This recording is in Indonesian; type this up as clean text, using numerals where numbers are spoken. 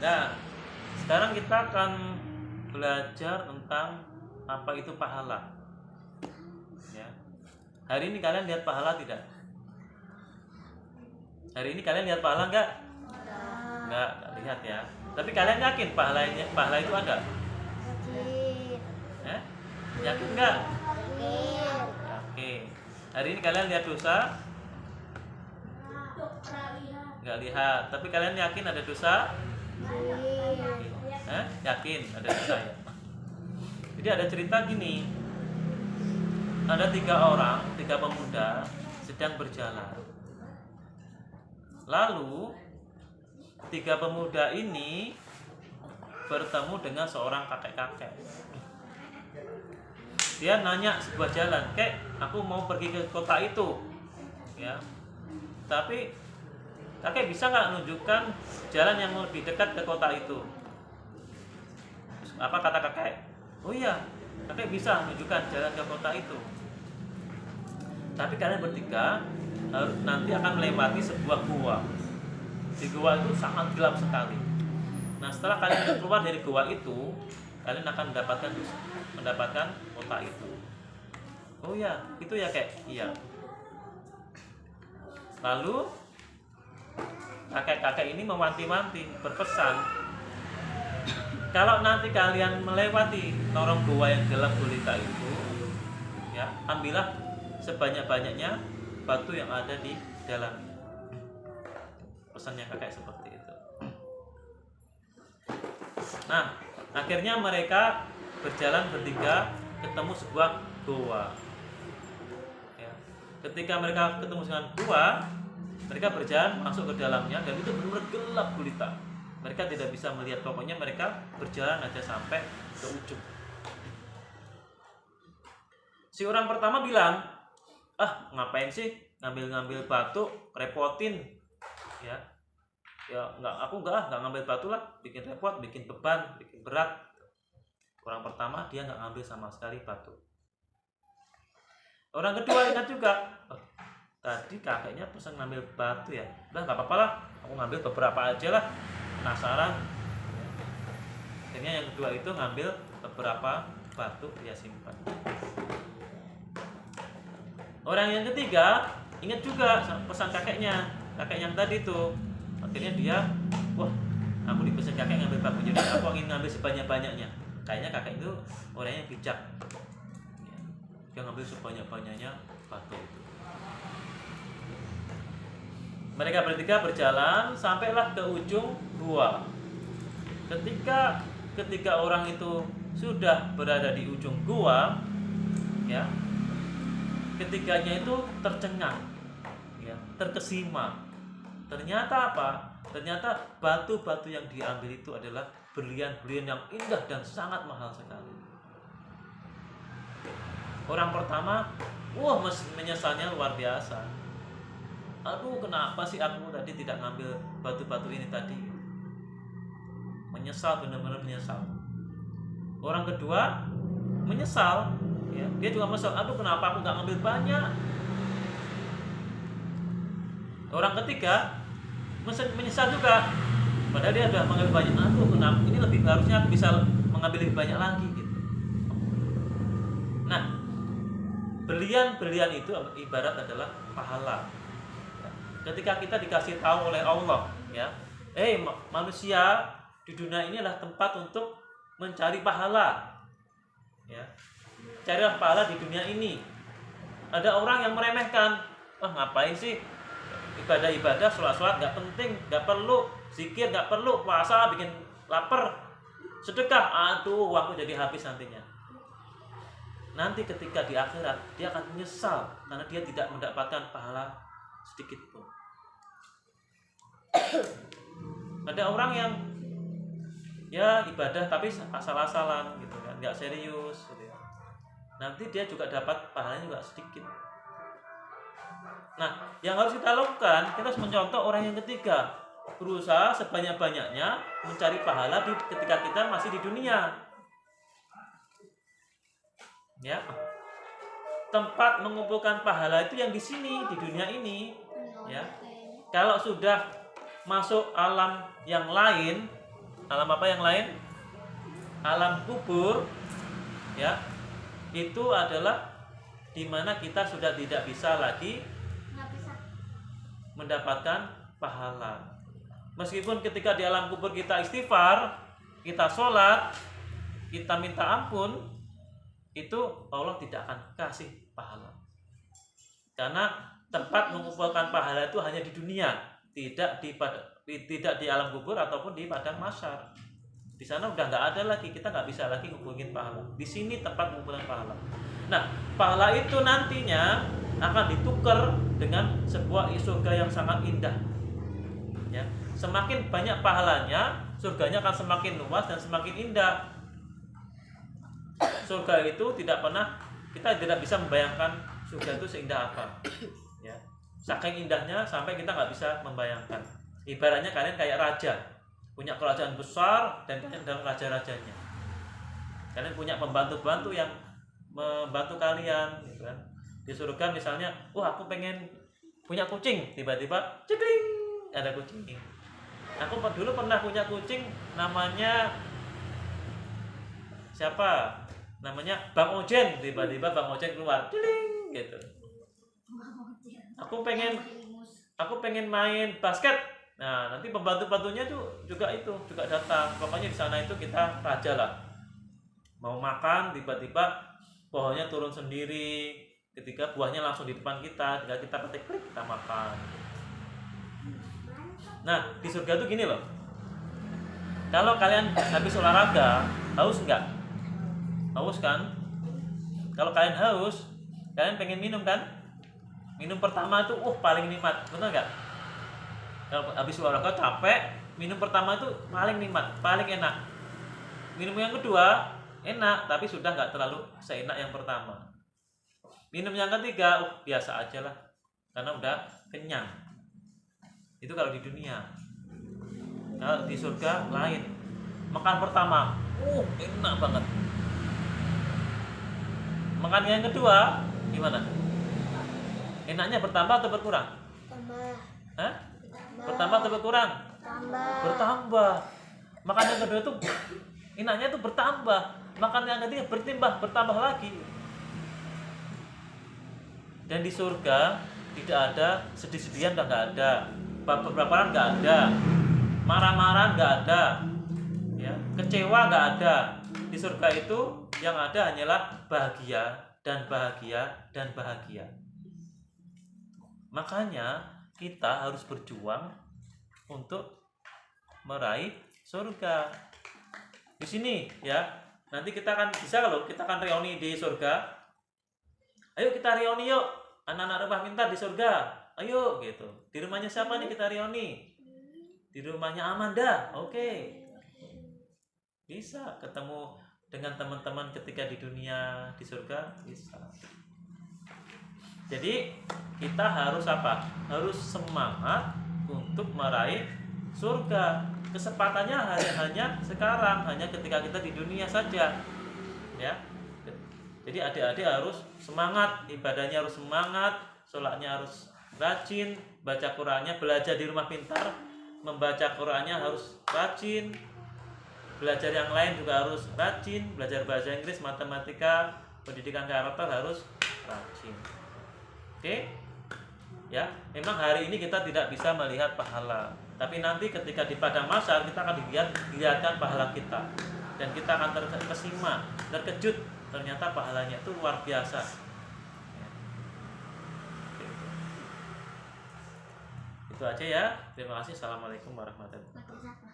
Nah, sekarang kita akan belajar tentang apa itu pahala. Ya. Hari ini kalian lihat pahala tidak? Hari ini kalian lihat pahala enggak? Enggak lihat ya. Tapi kalian yakin pahala itu ada? Eh? Yakin enggak? Yakin. Hari ini kalian lihat dosa? Enggak lihat. Tapi kalian yakin ada dosa? Yakin ada dosa ya. Jadi ada cerita gini. Ada 3 pemuda sedang berjalan. Lalu 3 pemuda ini bertemu dengan seorang kakek-kakek. Dia nanya sebuah jalan, "Kek, aku mau pergi ke kota itu." Ya. Tapi kakek bisa nggak menunjukkan jalan yang lebih dekat ke kota itu? Apa kata kakek? Oh iya, kakek bisa menunjukkan jalan ke kota itu. Tapi kalian bertiga nanti akan melewati sebuah gua. Di gua itu sangat gelap sekali. Nah, setelah kalian keluar dari gua itu, kalian akan mendapatkan kota itu. Oh ya, itu ya kek. Iya. Lalu kakek-kakek ini mewanti-wanti, berpesan, kalau nanti kalian melewati lorong gua yang gelap gulita itu, ya, ambillah sebanyak-banyaknya batu yang ada di dalamnya. Pesannya kakek seperti itu. Nah, akhirnya mereka berjalan bertiga ketemu sebuah gua. Ya. Ketika mereka ketemu dengan gua, mereka berjalan masuk ke dalamnya dan itu benar-benar gelap gulita. Mereka tidak bisa melihat, pokoknya mereka berjalan aja sampai ke ujung. Si orang pertama bilang, ngapain sih ngambil batu, repotin, ya aku nggak ngambil batu lah, bikin repot, bikin beban, bikin berat. Orang pertama dia nggak ngambil sama sekali batu. Orang kedua ingat juga, tadi kakeknya pesan ngambil batu ya, udah nggak apa-apa lah, aku ngambil beberapa aja lah, penasaran. Akhirnya yang kedua itu ngambil beberapa batu, dia simpan. Orang yang ketiga ingat juga pesan kakeknya, kakek yang tadi tuh. Akhirnya dia, aku dipesan kakek ngambil batu, jadi aku ingin ngambil sebanyak-banyaknya. Kayaknya kakek itu orang yang bijak. Dia ngambil sebanyak-banyaknya batu itu. Mereka bertiga berjalan sampailah ke ujung gua. Ketika orang itu sudah berada di ujung gua, ya, ketiganya itu tercengang, ya, terkesima. Ternyata apa? Ternyata batu-batu yang diambil itu adalah berlian-berlian yang indah dan sangat mahal sekali. Orang pertama, menyesalnya luar biasa. Aduh, kenapa sih aku tadi tidak ngambil batu-batu ini tadi? Menyesal, benar-benar menyesal. Orang kedua menyesal, ya, dia juga menyesal. Aduh, kenapa aku nggak ngambil banyak? Orang ketiga menyesal juga, padahal dia sudah mengambil banyak. Aduh, kenapa ini harusnya aku bisa mengambil lebih banyak lagi gitu. Nah, berlian-berlian itu ibarat adalah pahala. Ketika kita dikasih tahu oleh Allah, ya, manusia di dunia ini adalah tempat untuk mencari pahala, ya, carilah pahala di dunia ini. Ada orang yang meremehkan, ngapain sih ibadah, sholat nggak penting, nggak perlu zikir, nggak perlu puasa, bikin lapar, sedekah, aduh uangku jadi habis nantinya. Nanti ketika di akhirat dia akan menyesal karena dia tidak mendapatkan pahala sedikit pun. Ada orang yang ya ibadah tapi asal-asalan gitu kan, nggak serius gitu ya. Nanti dia juga dapat pahalanya juga sedikit. Nah, yang harus kita lakukan, kita harus mencontoh orang yang ketiga, berusaha sebanyak-banyaknya mencari pahala ketika kita masih di dunia. Ya, tempat mengumpulkan pahala itu yang di sini, di dunia ini, ya. Kalau sudah masuk alam yang lain, Alam apa yang lain? Alam kubur, ya, itu adalah dimana kita sudah tidak bisa lagi mendapatkan pahala. Meskipun ketika di alam kubur kita istighfar, kita sholat, kita minta ampun, itu Allah tidak akan kasih pahala. Karena tempat mengumpulkan pahala itu hanya di dunia, tidak di alam kubur ataupun di padang mahsyar. Di sana udah nggak ada lagi, kita nggak bisa lagi ngumpulin pahala. Di sini tempat mengumpulkan pahala. Nah, pahala itu nantinya akan ditukar dengan sebuah surga yang sangat indah. Ya, semakin banyak pahalanya, surganya akan semakin luas dan semakin indah. Surga itu kita tidak bisa membayangkan surga itu seindah apa. Ya, saking indahnya sampai kita nggak bisa membayangkan. Ibaratnya kalian kayak raja, punya kerajaan besar dan kalian adalah raja-rajanya. Kalian punya pembantu-pembantu yang membantu kalian, gitu kan. Di surga misalnya, aku pengen punya kucing, tiba-tiba cekling ada kucing. Aku dulu pernah punya kucing, namanya siapa? Namanya Bang Ojen, tiba-tiba Bang Ojen keluar, cekling gitu. Aku pengen main basket. Nah, nanti pembantu-pembantunya juga datang. Pokoknya di sana itu kita raja lah. Mau makan, tiba-tiba pohonnya turun sendiri. Ketika buahnya langsung di depan kita, tinggal kita petik, klik, kita makan. Nah, di surga tuh gini loh. Kalau kalian habis olahraga, haus nggak? Haus kan? Kalau kalian haus, kalian pengen minum kan? Minum pertama tuh, paling nikmat, benar nggak? Kalau habis olahraga capek, minum pertama itu paling nikmat, paling enak. Minum yang kedua enak, tapi sudah nggak terlalu seenak yang pertama. Minum yang ketiga biasa aja lah, karena udah kenyang. Itu kalau di dunia. Kalau di surga lain. Makan pertama, enak banget. Makan yang kedua gimana? Enaknya bertambah atau berkurang? Bertambah atau berkurang? Bertambah. Makan yang kedua itu enaknya itu bertambah. Makan yang ketiga bertambah lagi. Dan di surga tidak ada sedih-sedihan, nggak ada, baper-baperan nggak ada, marah-marahan nggak ada, ya, kecewa nggak ada. Di surga itu yang ada hanyalah bahagia dan bahagia dan bahagia. Makanya kita harus berjuang untuk meraih surga. Di sini ya, nanti kita akan bisa kalau kita akan reuni di surga. Ayo kita reuni yuk, anak-anak rumah pintar di surga. Ayo gitu. Di rumahnya siapa nih kita reuni? Di rumahnya Amanda. Oke. Bisa ketemu dengan teman-teman ketika di dunia, di surga bisa. Jadi kita harus apa? Harus semangat untuk meraih surga. Kesempatannya hanya sekarang, hanya ketika kita di dunia saja. Ya. Jadi adik-adik harus semangat, ibadahnya harus semangat, sholatnya harus rajin, baca Qur'annya, belajar di rumah pintar, membaca Qur'annya harus rajin, belajar yang lain juga harus rajin, belajar bahasa Inggris, matematika, pendidikan karakter harus rajin. Oke? Ya, memang hari ini kita tidak bisa melihat pahala, tapi nanti ketika di padang mahsyar kita akan dilihatkan pahala kita, dan kita akan terkesima, terkejut. Ternyata pahalanya itu luar biasa. Itu aja ya. Terima kasih. Assalamualaikum warahmatullahi wabarakatuh.